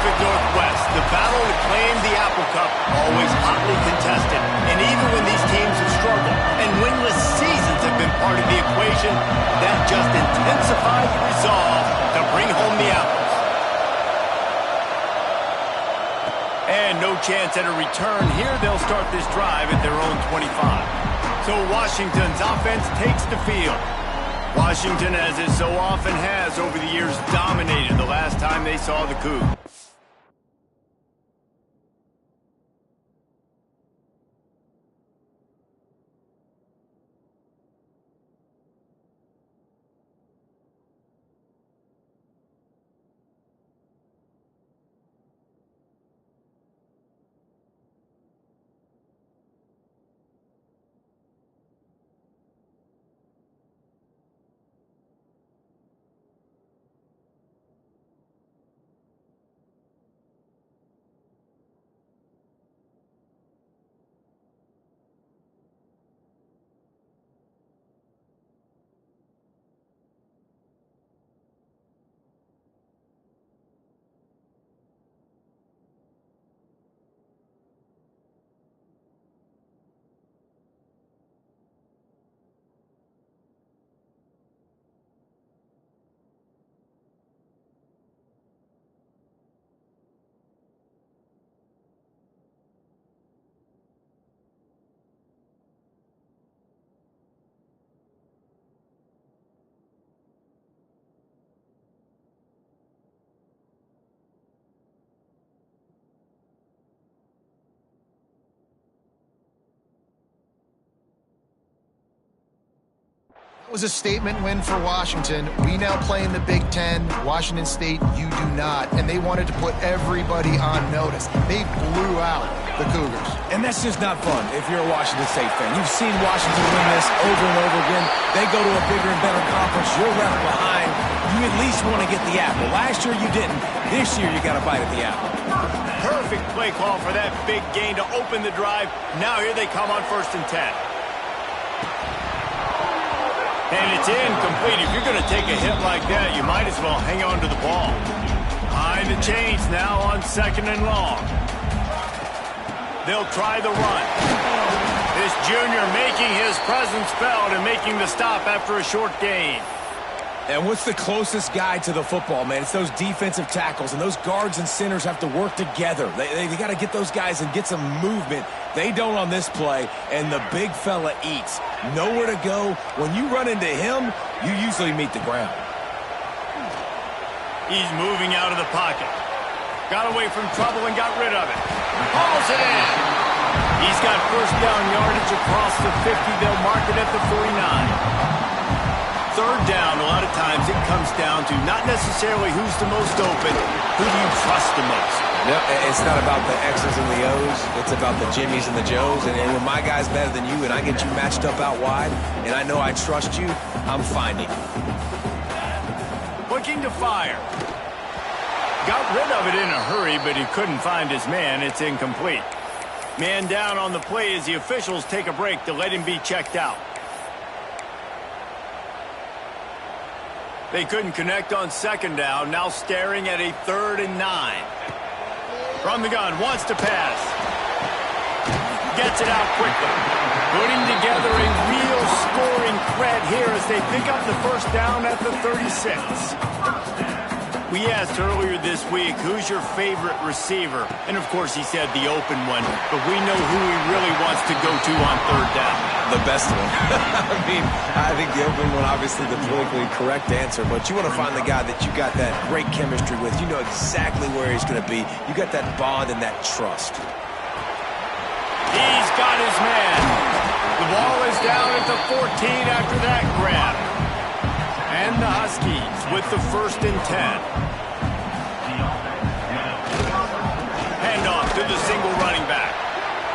Pacific Northwest, the battle to claim the Apple Cup always hotly contested. And even when these teams have struggled and winless seasons have been part of the equation, that just intensified the resolve to bring home the apples. And no chance at a return here. They'll start this drive at their own 25. So Washington's offense takes the field. Washington, as it so often has over the years, dominated the last time they saw the Cougs. It was a statement win for Washington. We now play in the Big Ten. Washington State, you do not. And they wanted to put everybody on notice. They blew out the Cougars. And that's just not fun if you're a Washington State fan. You've seen Washington win this over and over again. They go to a bigger and better conference. You're left behind. You at least want to get the apple. Last year you didn't. This year you got to bite at the apple. Perfect play call for that big gain to open the drive. Now here they come on 1st and 10. And it's incomplete. If you're going to take a hit like that, you might as well hang on to the ball. Behind the chains now on 2nd and long. They'll try the run. This junior making his presence felt and making the stop after a short gain. And what's the closest guy to the football, man? It's those defensive tackles, and those guards and centers have to work together. They got to get those guys and get some movement. They don't on this play, and the big fella eats. Nowhere to go. When you run into him, you usually meet the ground. He's moving out of the pocket. Got away from trouble and got rid of it. Hauls it in. He's got 1st down yardage across the 50. They'll mark it at the 49. 3rd down, a lot of times it comes down to not necessarily who's the most open, who do you trust the most? No, it's not about the X's and the O's. It's about the Jimmies and the Joes. And when my guy's better than you and I get you matched up out wide and I know I trust you, I'm finding. Looking to fire. Got rid of it in a hurry, but he couldn't find his man. It's incomplete. Man down on the play as the officials take a break to let him be checked out. They couldn't connect on 2nd down, now staring at a 3rd and 9. From the gun, wants to pass. Gets it out quickly. Putting together a real scoring threat here as they pick up the 1st down at the 36. We asked earlier this week, who's your favorite receiver? And of course he said the open one, but we know who he really wants to go to on 3rd down. The best one. I think the open one, obviously the politically correct answer, but you want to find the guy that you got that great chemistry with. You know exactly where he's going to be. You got that bond and that trust. He's got his man. The ball is down at the 14 after that grab. And the Huskies with the 1st and 10. Handoff to the single running back.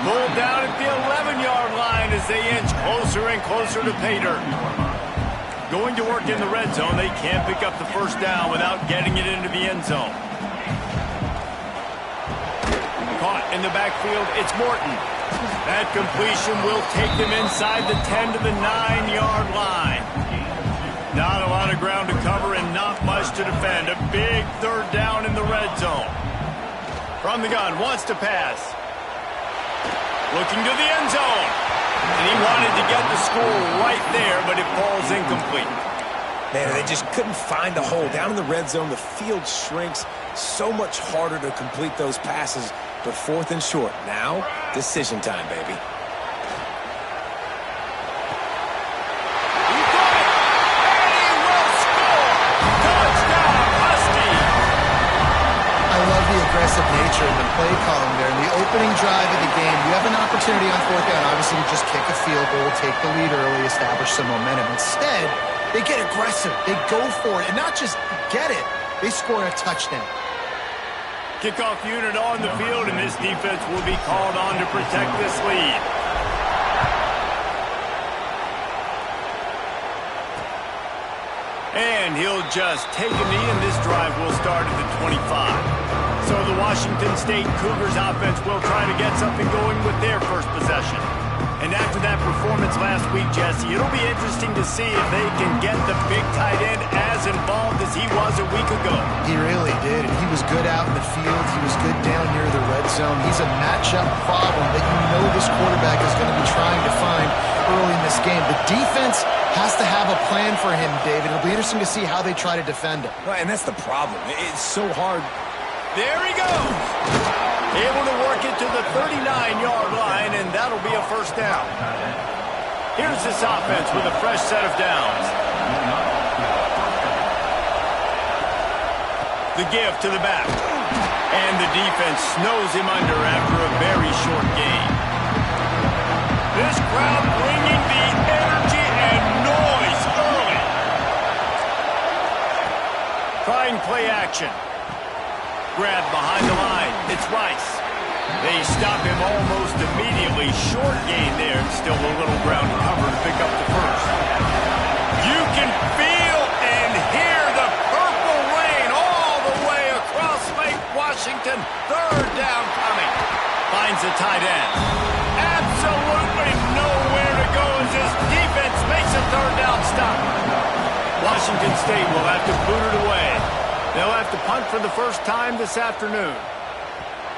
Pulled down at the 11-yard line as they inch closer and closer to pay dirt. Going to work in the red zone. They can't pick up the 1st down without getting it into the end zone. Caught in the backfield, it's Morton. That completion will take them inside the 10 to the 9-yard line. Not a lot of ground to cover and not much to defend. A big 3rd down in the red zone. From the gun, wants to pass. Looking to the end zone. And he wanted to get the score right there, but it falls incomplete. Man, they just couldn't find a hole. Down in the red zone, the field shrinks. So much harder to complete those passes. But 4th and short. Now, decision time, baby. Aggressive nature in the play calling there. In the opening drive of the game, you have an opportunity on 4th down, obviously, to just kick a field goal, take the lead early, establish some momentum. Instead, they get aggressive. They go for it, and not just get it, they score a touchdown. Kickoff unit on the field, and this defense will be called on to protect this lead. And he'll just take a knee, and this drive will start at the 25. So the Washington State Cougars offense will try to get something going with their first possession. And after that performance last week, Jesse, it'll be interesting to see if they can get the big tight end as involved as he was a week ago. He really did, and he was good out in the field. He was good down near the red zone. He's a matchup problem that you know this quarterback is going to be trying to find early in this game. The defense has to have a plan for him, David. It'll be interesting to see how they try to defend him. Well, and that's the problem. It's so hard. There he goes. Able to work it to the 39-yard line, and that'll be a first down. Here's this offense with a fresh set of downs. The give to the back. And the defense snows him under after a very short gain. This crowd bringing the energy and noise early. Trying play action. Grab behind the line. It's Rice. They stop him almost immediately. Short gain there, and still a little ground to cover to pick up the first. You can feel and hear the purple rain all the way across Lake Washington. 3rd down coming. Finds the tight end. Absolutely nowhere to go as this defense makes a 3rd down stop. Washington State will have to boot it away. They'll have to punt for the first time this afternoon.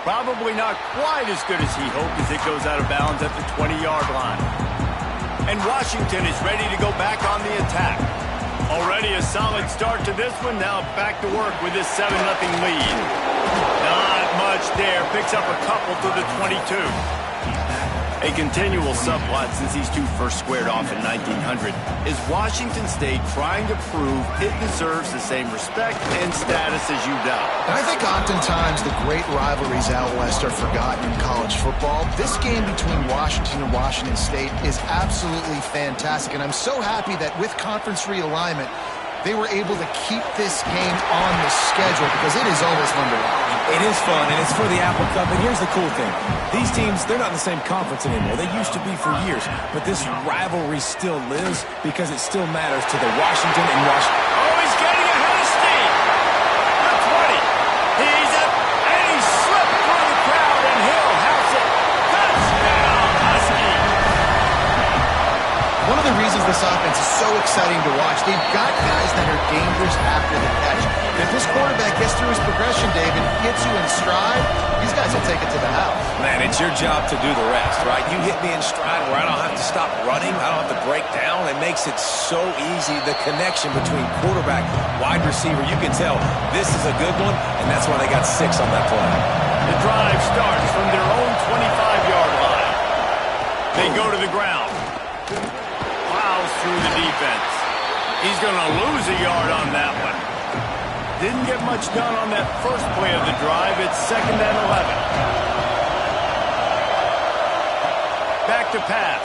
Probably not quite as good as he hoped as it goes out of bounds at the 20-yard line. And Washington is ready to go back on the attack. Already a solid start to this one. Now back to work with this 7-0 lead. Not much there. Picks up a couple to the 22. A continual subplot since these two first squared off in 1900 is Washington State trying to prove it deserves the same respect and status as UW. And I think oftentimes the great rivalries out west are forgotten in college football. This game between Washington and Washington State is absolutely fantastic, and I'm so happy that with conference realignment, they were able to keep this game on the schedule because it is always fun to watch. It is fun, and it's for the Apple Cup. And here's the cool thing. These teams, they're not in the same conference anymore. They used to be for years. But this rivalry still lives because it still matters to the Washington and Washington. Oh, he's getting ahead of steam. The 20. He's up, and he slipped through the crowd, and he'll house it. Touchdown, Husky. One of the reasons this offense is so exciting to watch, they've got guys that are dangerous after the catch. If this quarterback gets through his progression, David, gets you in stride, these guys will take it to the house. Man, it's your job to do the rest, right? You hit me in stride where I don't have to stop running. I don't have to break down. It makes it so easy. The connection between quarterback, wide receiver, you can tell this is a good one, and that's why they got 6 on that play. The drive starts from their own 25-yard line. They go to the ground. Plows through the defense. He's going to lose a yard on that one. Didn't get much done on that first play of the drive. It's 2nd and 11. Back to pass.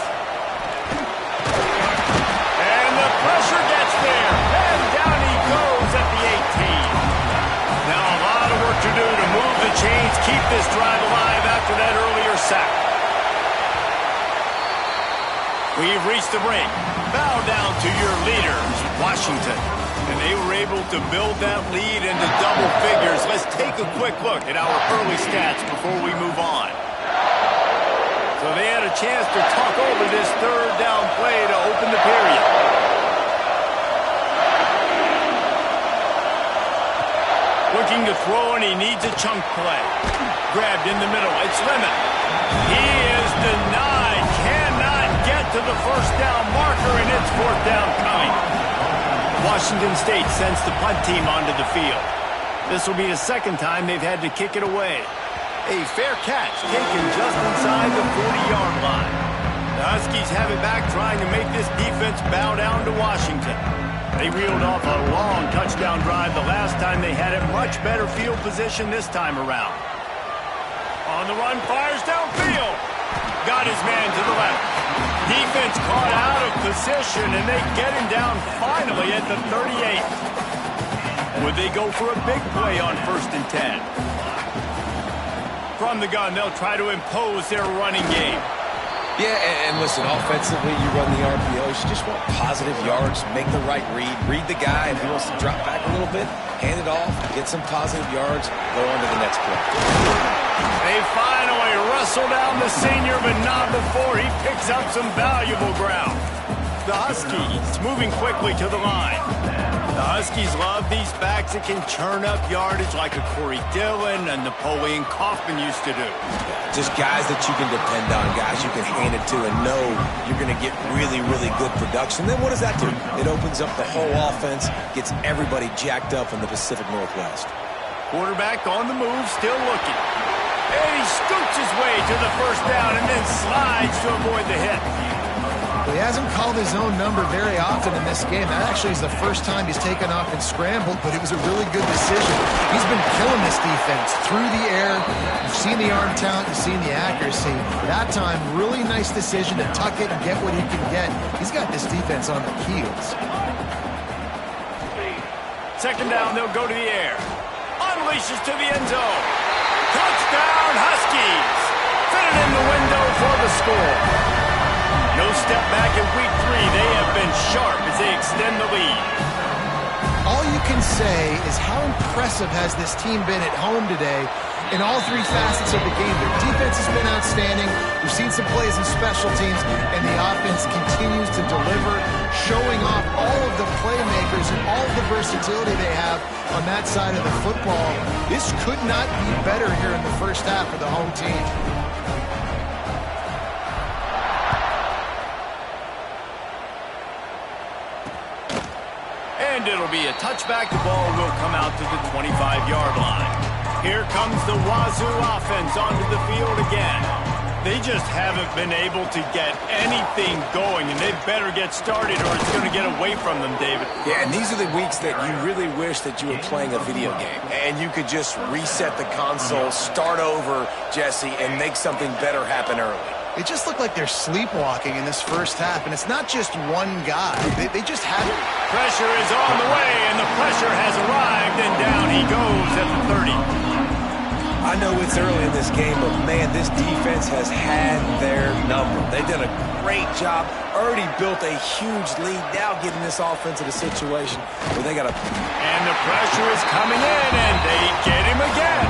And the pressure gets there. And down he goes at the 18. Now a lot of work to do to move the chains, keep this drive alive after that earlier sack. We've reached the break. Bow down to your leaders, Washington. And they were able to build that lead into double figures. Let's take a quick look at our early stats before we move on. So they had a chance to talk over this 3rd down play to open the period. Looking to throw, and he needs a chunk play. Grabbed in the middle. It's Lemon. He is denied. Cannot get to the first down marker, and it's fourth down coming. Washington State sends the punt team onto the field. This will be the second time they've had to kick it away. A fair catch taken just inside the 40-yard line. The Huskies have it back, trying to make this defense bow down to Washington. They reeled off a long touchdown drive the last time they had it. Much better field position this time around. On the run, fires downfield. Got his man to the left. Defense caught out of position, and they get him down finally at the 38. Would they go for a big play on 1st and 10? From the gun, they'll try to impose their running game. Yeah, and listen, offensively, you run the RPOs. You just want positive yards, make the right read the guy, and if he wants to drop back a little bit, hand it off, get some positive yards, go on to the next play. They finally wrestle down the senior, but not before he picks up some valuable ground. The Huskies moving quickly to the line. The Huskies love these backs that can churn up yardage like a Corey Dillon and Napoleon Kaufman used to do. Just guys that you can depend on, guys you can hand it to and know you're going to get really, really good production. Then what does that do? It opens up the whole offense, gets everybody jacked up in the Pacific Northwest. Quarterback on the move, still looking. And he scoots his way to the first down and then slides to avoid the hit. Well, he hasn't called his own number very often in this game. That actually is the first time he's taken off and scrambled, but it was a really good decision. He's been killing this defense through the air. You've seen the arm talent, you've seen the accuracy. That time, really nice decision to tuck it and get what he can get. He's got this defense on their heels. Second down, they'll go to the air. Unleashes to the end zone. Touchdown, Huskies! Fitted in the window for the score. No step back in week 3. They have been sharp as they extend the lead. All you can say is how impressive has this team been at home today in all 3 facets of the game. Their defense has been outstanding. We've seen some plays in special teams, and the offense continues to deliver, showing off all of the playmakers and all of the versatility they have on that side of the football. This could not be better here in the first half for the home team. And it'll be a touchback. The ball will come out to the 25-yard line. Here comes the Wazoo offense onto the field again. They just haven't been able to get anything going, and they better get started or it's going to get away from them, David. Yeah, and these are the weeks that you really wish that you were playing a video game and you could just reset the console, start over, Jesse, and make something better happen early. They just look like they're sleepwalking in this first half, and it's not just one guy. They just haven't. Pressure is on the way, and the pressure has arrived, and down he goes at the 30. I know it's early in this game, but, man, this defense has had their number. They've done a great job, already built a huge lead, now getting this offense in a situation where they got to... And the pressure is coming in, and they get him again.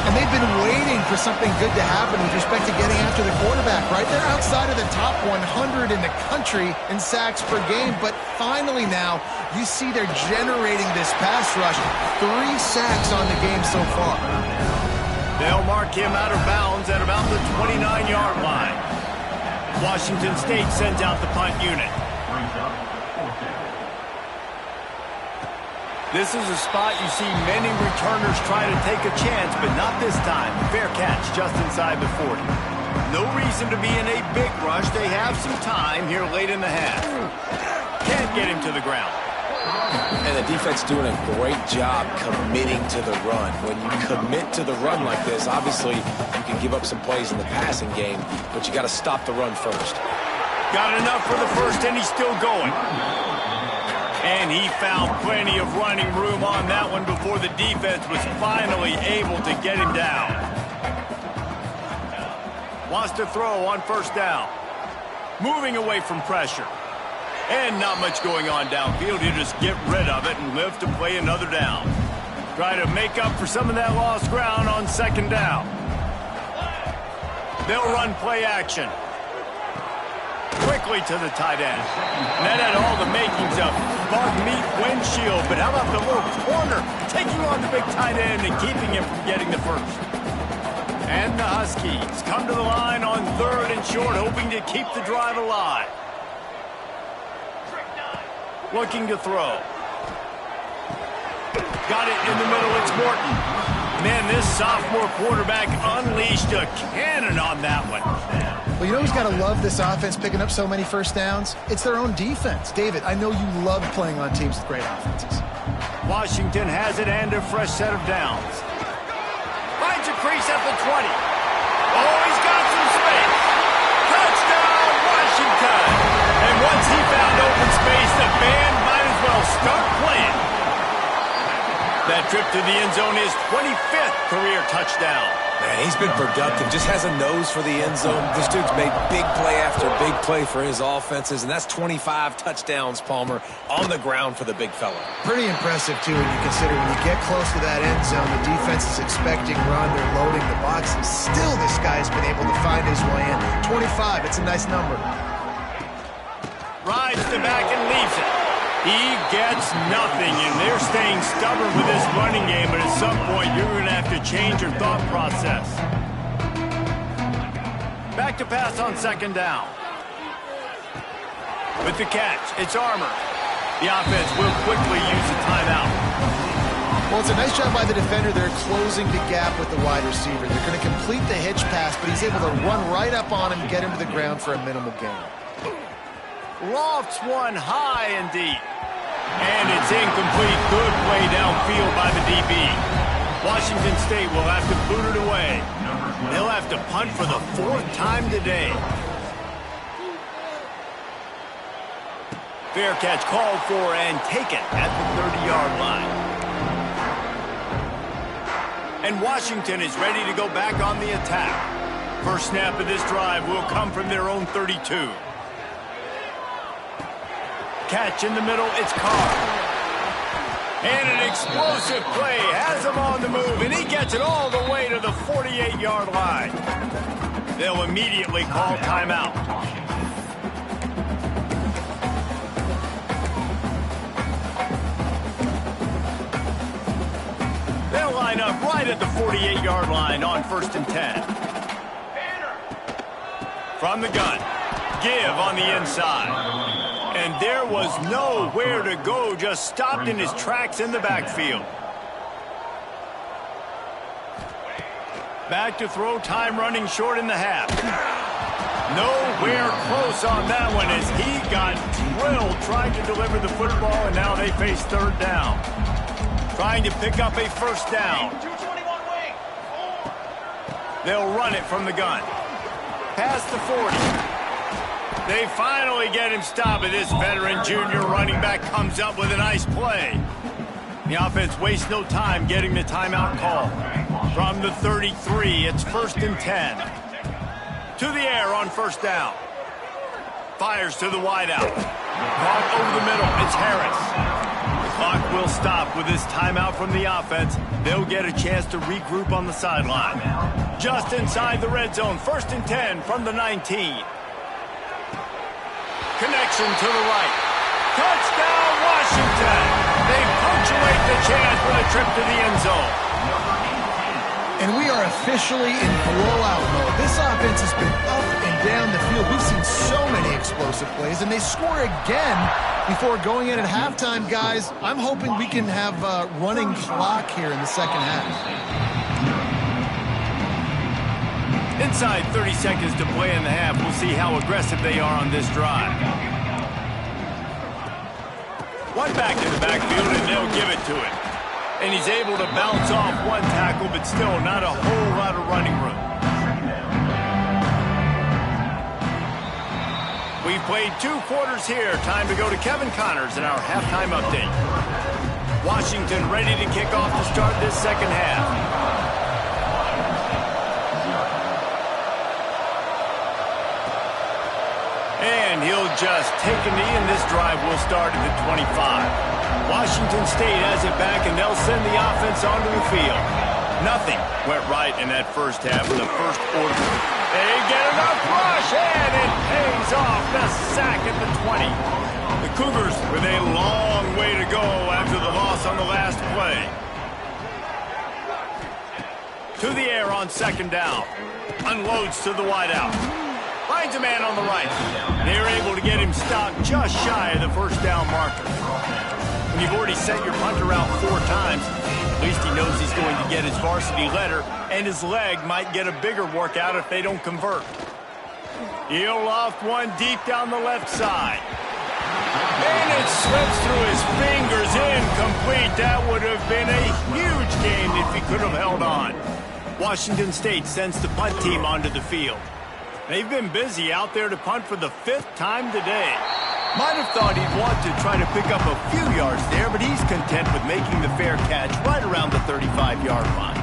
And they've been waiting for something good to happen with respect to getting after the quarterback, right? They're outside of the top 100 in the country in sacks per game, but finally now you see they're generating this pass rush. 3 sacks on the game so far. They'll mark him out of bounds at about the 29-yard line. Washington State sends out the punt unit. This is a spot you see many returners try to take a chance, but not this time. Fair catch just inside the 40. No reason to be in a big rush. They have some time here late in the half. Can't get him to the ground. And the defense doing a great job committing to the run. When you commit to the run like this, obviously you can give up some plays in the passing game, but you got to stop the run first. Got enough for the first, and he's still going. And he found plenty of running room on that one before the defense was finally able to get him down. Wants to throw on first down. Moving away from pressure. And not much going on downfield. He'll just get rid of it and live to play another down. Try to make up for some of that lost ground on second down. They'll run play action. Quickly to the tight end. And that had all the makings of bug meet windshield, but how about the little corner taking on the big tight end and keeping him from getting the first? And the Huskies come to the line on 3rd and short, hoping to keep the drive alive. Looking to throw. Got it in the middle. It's Morton. Man, this sophomore quarterback unleashed a cannon on that one. Well, you know who's got to love this offense picking up so many first downs? It's their own defense. David, I know you love playing on teams with great offenses. Washington has it and a fresh set of downs. Finds a crease at the 20. Oh, he's got some space. Touchdown, Washington. And once he found open space, the band might as well start playing. That trip to the end zone is 25th career touchdown. Man, he's been productive. Just has a nose for the end zone. This dude's made big play after big play for his offenses, and that's 25 touchdowns, Palmer, on the ground for the big fella. Pretty impressive, too, when you consider when you get close to that end zone, the defense is expecting run, they're loading the box, and still this guy's been able to find his way in. 25, it's a nice number. Rides the back and leaves it. He gets nothing, and they're staying stubborn with this running game, but at some point you're going to have to change your thought process. Back to pass on 2nd down. With the catch, it's Armour. The offense will quickly use a timeout. Well, it's a nice job by the defender. They're closing the gap with the wide receiver. They're going to complete the hitch pass, but he's able to run right up on him and get him to the ground for a minimal gain. Lofts one high and deep. And it's incomplete. Good play downfield by the DB. Washington State will have to boot it away. They'll have to punt for the 4th time today. Fair catch called for and taken at the 30-yard line. And Washington is ready to go back on the attack. First snap of this drive will come from their own 32. Catch in the middle, it's Carr. And an explosive play has him on the move, and he gets it all the way to the 48-yard line. They'll immediately call timeout. They'll line up right at the 48-yard line on 1st and 10. From the gun, give on the inside. And there was nowhere to go, just stopped in his tracks in the backfield. Back to throw, time running short in the half. Nowhere close on that one as he got drilled trying to deliver the football, and now they face 3rd down. Trying to pick up a 1st down. They'll run it from the gun. Past the 40. They finally get him stopped, and this veteran junior running back comes up with a nice play. The offense wastes no time getting the timeout call. From the 33, it's 1st and 10. To the air on 1st down. Fires to the wideout. Caught over the middle, it's Harris. The clock will stop with this timeout from the offense. They'll get a chance to regroup on the sideline. Just inside the red zone, 1st and 10 from the 19. Connection to the right. Touchdown, Washington. They punctuate the chance for the trip to the end zone. And we are officially in blowout mode. This offense has been up and down the field. We've seen so many explosive plays, and they score again before going in at halftime, guys. I'm hoping we can have a running clock here in the 2nd half. Inside 30 seconds to play in the half. We'll see how aggressive they are on this drive. One back in the backfield, and they'll give it to him. And he's able to bounce off one tackle, but still not a whole lot of running room. We've played 2 quarters here. Time to go to Kevin Connors in our halftime update. Washington ready to kick off to start this 2nd half. And he'll just take a knee, and this drive will start at the 25. Washington State has it back, and they'll send the offense onto the field. Nothing went right in that first half in the first quarter. They get enough rush, and it pays off. The sack at the 20. The Cougars with a long way to go after the loss on the last play. To the air on second down. Unloads to the wideout. Finds a man on the right. They're able to get him stopped just shy of the first down marker. When you've already sent your punter out 4 times, at least he knows he's going to get his varsity letter, and his leg might get a bigger workout if they don't convert. He'll loft one deep down the left side. And it slips through his fingers, incomplete. That would have been a huge game if he could have held on. Washington State sends the punt team onto the field. They've been busy out there to punt for the 5th time today. Might have thought he'd want to try to pick up a few yards there, but he's content with making the fair catch right around the 35-yard line.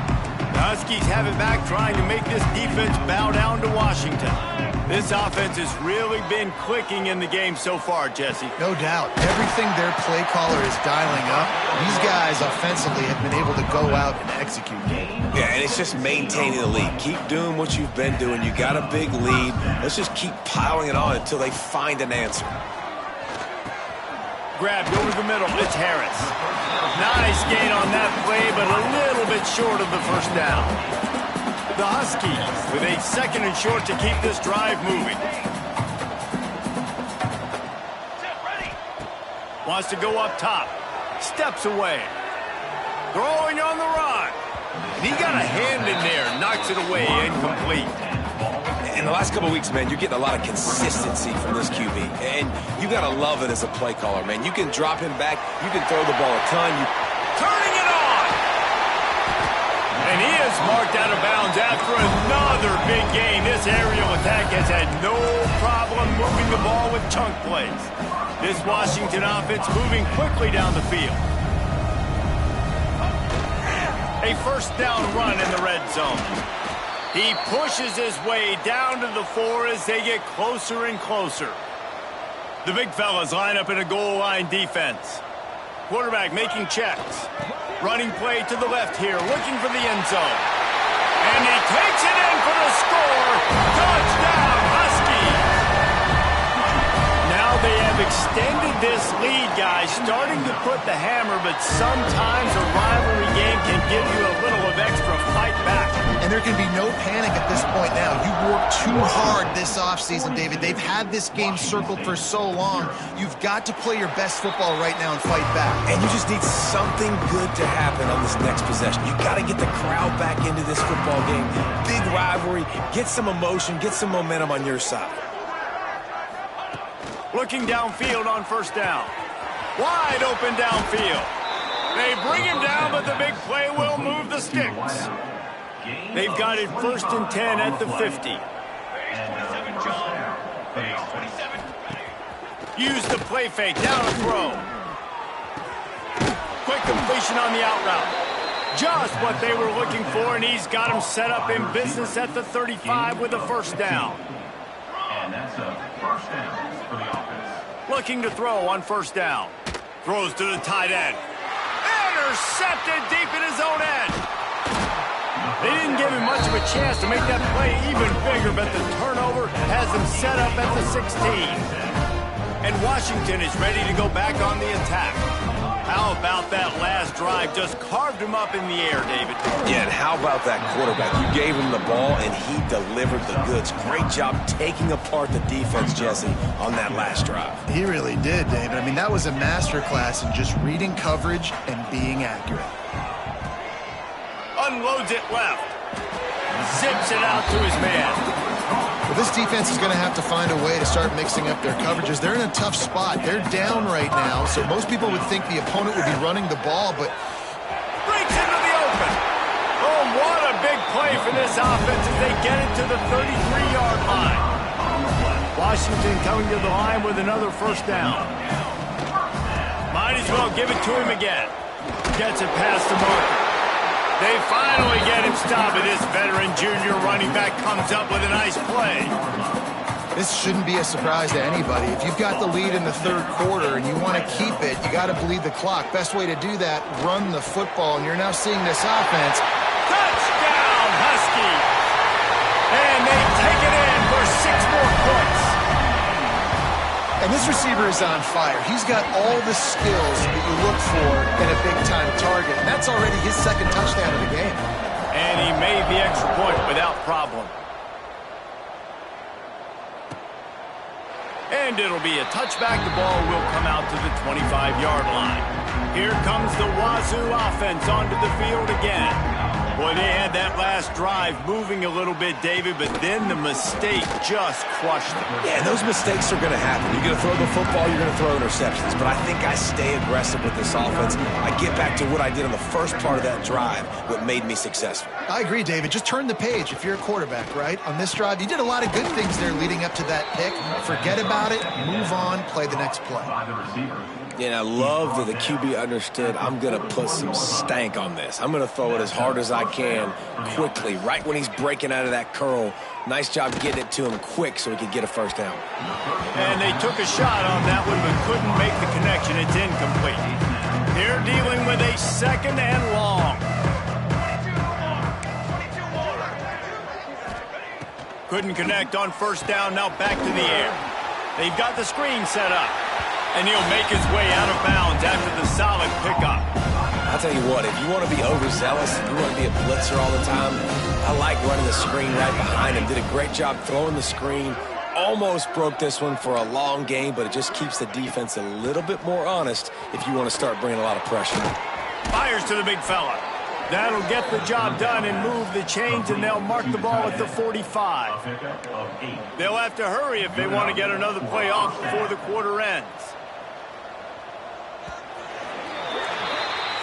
The Huskies have it back, trying to make this defense bow down to Washington. This offense has really been clicking in the game so far, Jesse. No doubt. Everything their play caller is dialing up, these guys offensively have been able to go out and execute. Yeah, and it's just maintaining the lead. Keep doing what you've been doing. You got a big lead. Let's just keep piling it on until they find an answer. Grabbed over the middle. It's Harris. Nice gain on that play, but a little bit short of the first down. The Huskies with a 2nd and short to keep this drive moving. Wants to go up top. Steps away. Throwing on the run. And he got a hand in there. Knocks it away. Incomplete. In the last couple of weeks, man, you're getting a lot of consistency from this QB. And you got to love it as a play caller, man. You can drop him back. You can throw the ball a ton. Turning it on! And he is marked out of bounds after another big gain. This aerial attack has had no problem moving the ball with chunk plays. This Washington offense moving quickly down the field. A first down run in the red zone. He pushes his way down to the 4 as they get closer and closer. The big fellas line up in a goal line defense. Quarterback making checks. Running play to the left here, looking for the end zone. And he takes it in for the score. Touchdown, Huskies! Now they have extended this lead, guys, starting to put the hammer, but sometimes a rivalry game can give you a little of extra fight back. And there can be no panic at this point now. You worked too hard this offseason, David. They've had this game circled for so long. You've got to play your best football right now and fight back. And you just need something good to happen on this next possession. You got to get the crowd back into this football game. Big rivalry. Get some emotion. Get some momentum on your side. Looking downfield on first down. Wide open downfield. They bring him down, but the big play will move the sticks. They've got it 1st and 10 at the 50. Use the play fake, down a throw. Quick completion on the out route. Just what they were looking for, and he's got him set up in business at the 35 with a first down. And that's a first down for the offense. Looking to throw on first down. Throws to the tight end. Intercepted deep in his own end. They didn't give him much of a chance to make that play even bigger, but the turnover has him set up at the 16. And Washington is ready to go back on the attack. How about that last drive? Just carved him up in the air, David. Yeah, and how about that quarterback? You gave him the ball, and he delivered the goods. Great job taking apart the defense, Jesse, on that last drive. He really did, David. I mean, that was a masterclass in just reading coverage and being accurate. Unloads it left. Zips it out to his man. Well, this defense is going to have to find a way to start mixing up their coverages. They're in a tough spot. They're down right now, so most people would think the opponent would be running the ball, but... Breaks into the open. Oh, what a big play for this offense as they get it to the 33-yard line. Washington coming to the line with another first down. Might as well give it to him again. Gets it past the marker. They finally get him stopped, and this veteran junior running back comes up with a nice play. This shouldn't be a surprise to anybody. If you've got the lead in the 3rd quarter and you want to keep it, you got to bleed the clock. Best way to do that, run the football, and you're now seeing this offense. Touchdown, Huskies! And they take it in for 6 more points. And this receiver is on fire. He's got all the skills that you look for in a big-time target. And that's already his second touchdown of the game. And he made the extra point without problem. And it'll be a touchback. The ball will come out to the 25-yard line. Here comes the Wazoo offense onto the field again. Boy, they had that last drive moving a little bit, David, but then the mistake just crushed them. Yeah, those mistakes are going to happen. You're going to throw the football, you're going to throw interceptions. But I think I stay aggressive with this offense. I get back to what I did on the first part of that drive, what made me successful. I agree, David. Just turn the page if you're a quarterback, right? On this drive, you did a lot of good things there leading up to that pick. Forget about it, move on, play the next play. By the receiver. And I love that the QB understood I'm going to put some stank on this. I'm going to throw it as hard as I can quickly, right when he's breaking out of that curl. Nice job getting it to him quick so he could get a first down. And they took a shot on that one but couldn't make the connection. It's incomplete. They're dealing with a second and long. Couldn't connect on first down. Now back to the air. They've got the screen set up. And he'll make his way out of bounds after the solid pickup. I'll tell you what, if you want to be overzealous, if you want to be a blitzer all the time, I like running the screen right behind him. Did a great job throwing the screen. Almost broke this one for a long game, but it just keeps the defense a little bit more honest if you want to start bringing a lot of pressure. Fires to the big fella. That'll get the job done and move the chains, and they'll mark the ball at the 45. They'll have to hurry if they want to get another play off before the quarter ends.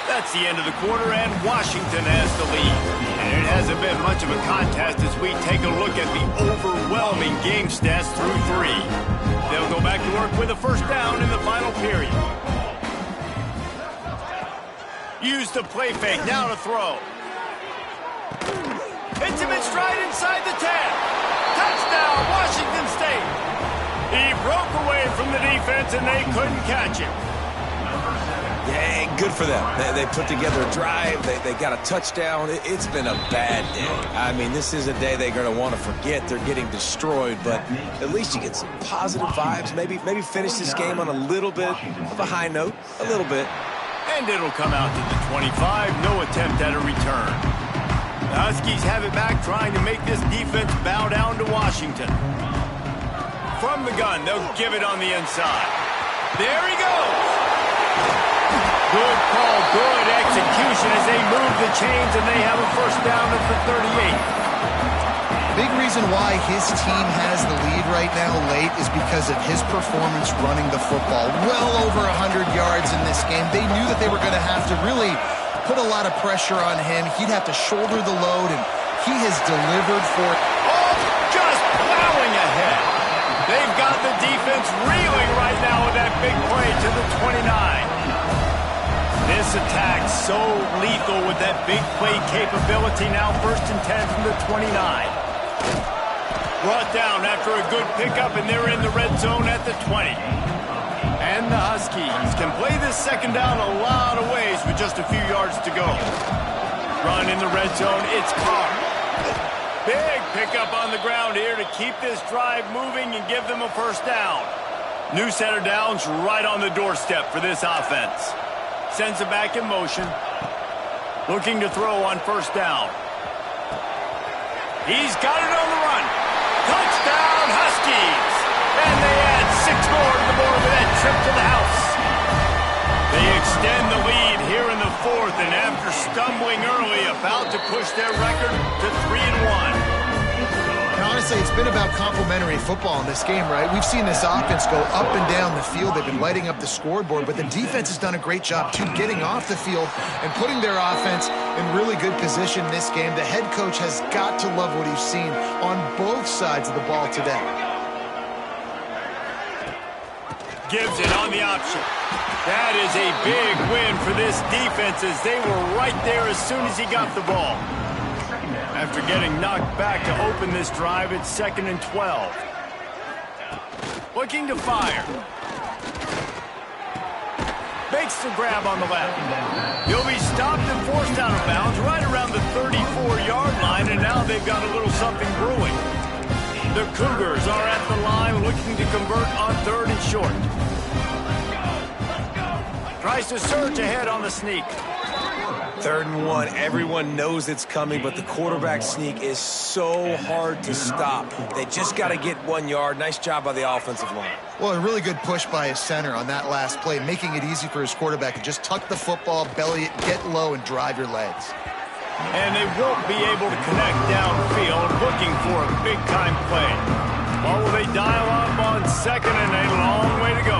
That's the end of the quarter, and Washington has the lead. And it hasn't been much of a contest as we take a look at the overwhelming game stats through 3. They'll go back to work with a first down in the final period. Use the play fake, now to throw. Hits him in stride inside the 10. Touchdown, Washington State. He broke away from the defense, and they couldn't catch him. Yeah, good for them. They put together a drive. They got a touchdown. It's been a bad day. I mean, this is a day they're going to want to forget. They're getting destroyed, but at least you get some positive vibes. Maybe finish this game on a little bit of a high note, a little bit. And it'll come out to the 25. No attempt at a return. The Huskies have it back, trying to make this defense bow down to Washington. From the gun, they'll give it on the inside. There he goes. Good call, good execution as they move the chains, and they have a first down at the 38. Big reason why his team has the lead right now late is because of his performance running the football. Well over 100 yards in this game. They knew that they were going to have to really put a lot of pressure on him. He'd have to shoulder the load, and he has delivered for it. Oh, just plowing ahead. They've got the defense reeling right now with that big play to the 29. This attack so lethal with that big play capability. Now first and 10 from the 29. Brought down after a good pickup, and they're in the red zone at the 20. And the Huskies can play this second down a lot of ways with just a few yards to go. Run in the red zone, it's Carr. Big pickup on the ground here to keep this drive moving and give them a first down. New set of downs right on the doorstep for this offense. Sends it back in motion. Looking to throw on first down. He's got it on the run. Touchdown, Huskies! And they add 6 more to the board with that trip to the house. They extend the lead here in the 4th, and after stumbling early, about to push their record to 3-1. And honestly, it's been about complementary football in this game, right? We've seen this offense go up and down the field. They've been lighting up the scoreboard, but the defense has done a great job, too, getting off the field and putting their offense in really good position in this game. The head coach has got to love what he's seen on both sides of the ball today. Gives it on the option. That is a big win for this defense as they were right there as soon as he got the ball. After getting knocked back to open this drive, it's 2nd and 12. Looking to fire. Makes the grab on the left. He'll be stopped and forced out of bounds right around the 34-yard line, and now they've got a little something brewing. The Cougars are at the line looking to convert on 3rd and short. Tries to surge ahead on the sneak. 3rd and 1. Everyone knows it's coming, but the quarterback sneak is so hard to stop. They just got to get 1 yard. Nice job by the offensive line. Well, a really good push by his center on that last play, making it easy for his quarterback to just tuck the football, belly it, get low, and drive your legs. And they won't be able to connect downfield, looking for a big-time play. Or will they dial up on 2nd and a long way to go?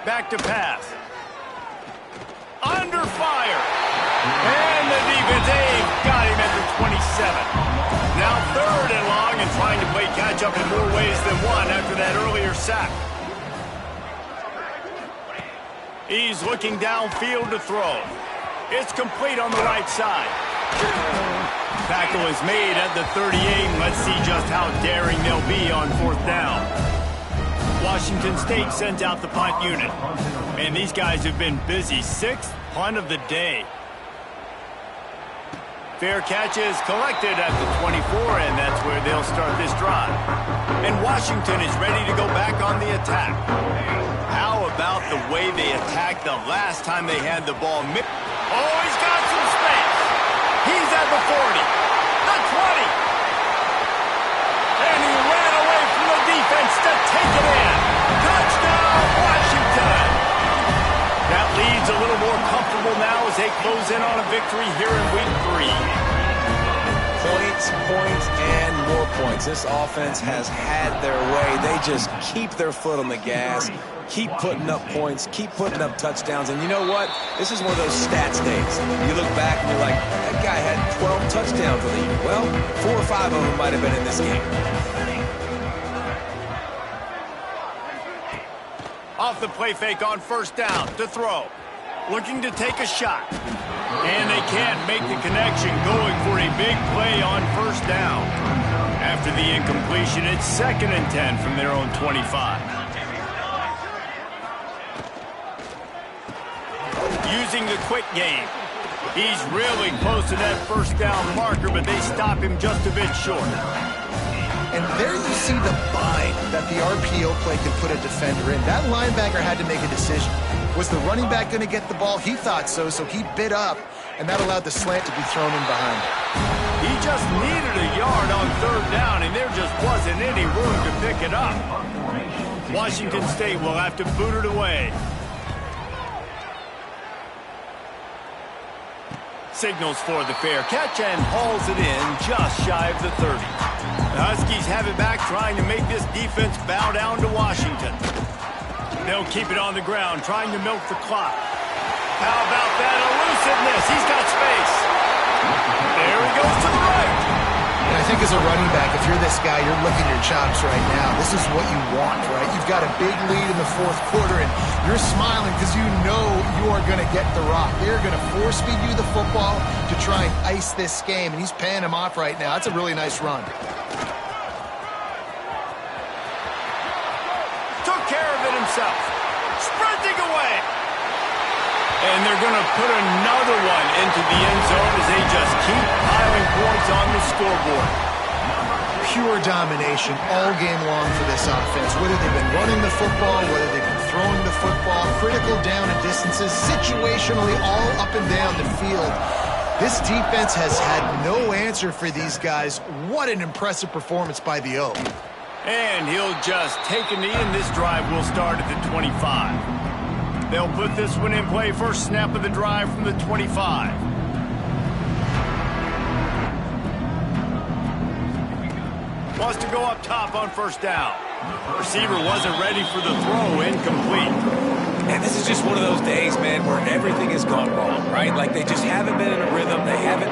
Back to pass. Under fire. And the defense got him at the 27. Now 3rd and long and trying to play catch-up in more ways than one after that earlier sack. He's looking downfield to throw. It's complete on the right side. Tackle is made at the 38. Let's see just how daring they'll be on 4th down. Washington State sends out the punt unit. And these guys have been busy. 6th punt of the day. Fair catch is collected at the 24, and that's where they'll start this drive. And Washington is ready to go back on the attack. How about the way they attacked the last time they had the ball? Oh, he's got some space. He's at the 40, the 20. And he ran away from the defense to take it in. Touchdown, Washington. That lead's a little more comfortable now as they close in on a victory here in week 3. Points, points, and more points. This offense has had their way. They just keep their foot on the gas, keep putting up points, keep putting up touchdowns. And you know what? This is one of those stats days. You look back and you're like, that guy had 12 touchdowns in the year. Well, 4 or 5 of them might have been in this game. Off the play fake on 1st down to throw. Looking to take a shot. And they can't make the connection, going for a big play on 1st down. After the incompletion, it's 2nd and 10 from their own 25. Using the quick game. He's really close to that 1st down marker, but they stop him just a bit short. And there you see the bind that the RPO play can put a defender in. That linebacker had to make a decision. Was the running back going to get the ball? He thought so, so he bit up, and that allowed the slant to be thrown in behind. He just needed a yard on 3rd down, and there just wasn't any room to pick it up. Washington State will have to boot it away. Signals for the fair catch and hauls it in just shy of the 30. The Huskies have it back, trying to make this defense bow down to Washington. They'll keep it on the ground, trying to milk the clock. How about that elusiveness? He's got space. There he goes to the right. And I think as a running back, if you're this guy, you're licking your chops right now. This is what you want, right? You've got a big lead in the 4th quarter, and you're smiling because you know you are going to get the rock. They're going to force feed you the football to try and ice this game, and he's paying him off right now. That's a really nice run. Took care of it himself. Sprinting away. And they're going to put another one into the end zone as they just keep piling points on the scoreboard. Pure domination all game long for this offense. Whether they've been running the football, whether they've been throwing the football, critical down and distances, situationally all up and down the field. This defense has had no answer for these guys. What an impressive performance by the O. And he'll just take a knee, and this drive will start at the 25. They'll put this one in play. First snap of the drive from the 25. Wants to go up top on 1st down. Receiver wasn't ready for the throw. Incomplete. And this is just one of those days, man, where everything has gone wrong, right? Like they just haven't been in a rhythm. They haven't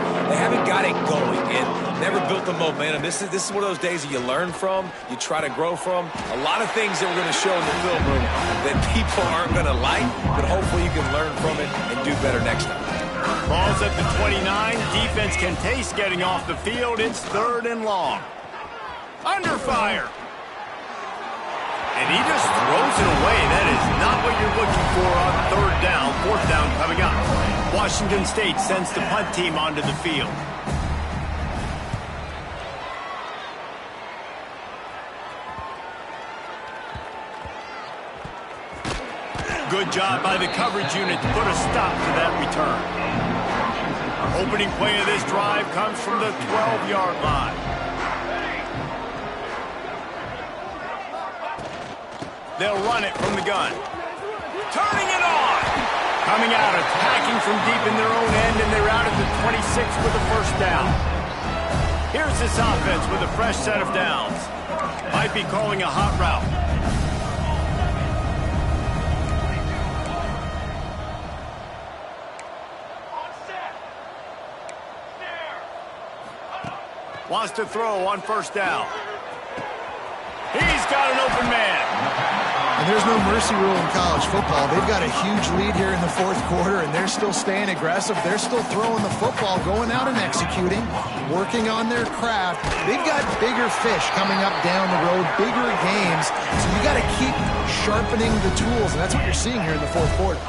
got it going and never built the momentum. This is one of those days that you learn from, you try to grow from. A lot of things that we're going to show in the film room that people aren't going to like, but hopefully you can learn from it and do better next time. Ball's at the 29. Defense can taste getting off the field. It's 3rd and long. Under fire. And he just throws it away. That is not what you're looking for on 3rd down. 4th down coming up. Washington State sends the punt team onto the field. Good job by the coverage unit to put a stop to that return. Opening play of this drive comes from the 12-yard line. They'll run it from the gun. Turning it on. Coming out, attacking from deep in their own end, and they're out at the 26 with a first down. Here's this offense with a fresh set of downs. Might be calling a hot route. Wants to throw on first down. He's got an open man. And there's no mercy rule in college football. They've got a huge lead here in the fourth quarter, and they're still staying aggressive. They're still throwing the football, going out and executing, working on their craft. They've got bigger fish coming up down the road, bigger games. So you got to keep sharpening the tools, and that's what you're seeing here in the fourth quarter.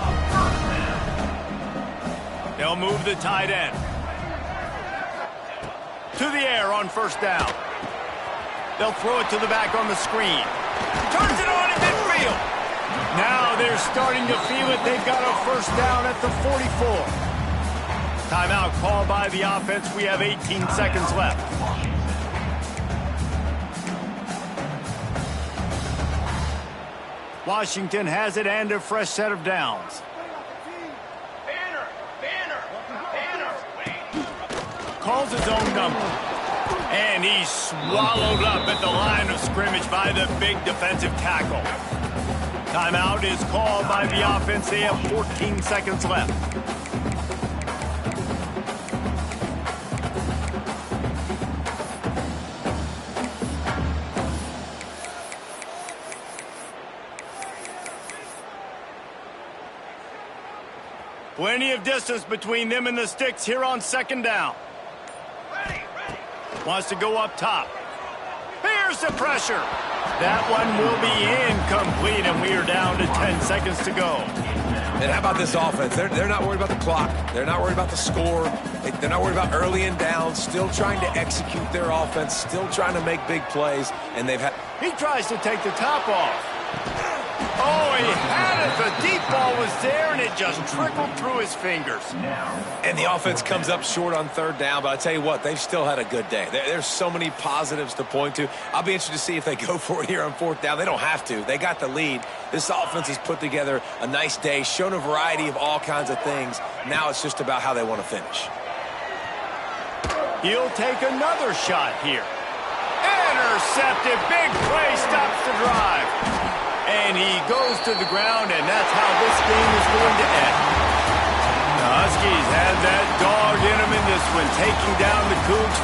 They'll move the tight end. To the air on first down. They'll throw it to the back on the screen. Turns it on in midfield. Now they're starting to feel it. They've got a first down at the 44. Timeout called by the offense. We have 18 seconds left. Washington has it and a fresh set of downs. Calls his own number. And he's swallowed up at the line of scrimmage by the big defensive tackle. Timeout is called by the offense. They have 14 seconds left. Plenty of distance between them and the sticks here on second down. Wants to go up top. Here's the pressure. That one will be incomplete, and we are down to 10 seconds to go. And how about this offense? They're not worried about the clock. They're not worried about the score. They're not worried about early and down. Still trying to execute their offense. Still trying to make big plays. And they've had... He tries to take the top off. Oh, he had it. The deep ball was there, and it just trickled through his fingers. And the offense comes up short on third down, but I tell you what, they've still had a good day. There's so many positives to point to. I'll be interested to see if they go for it here on fourth down. They don't have to. They got the lead. This offense has put together a nice day, shown a variety of all kinds of things. Now it's just about how they want to finish. He'll take another shot here. Intercepted. Big play stops the drive. And he goes to the ground, and that's how this game is going to end. The Huskies have that dog in them in this one, taking down the Cougs for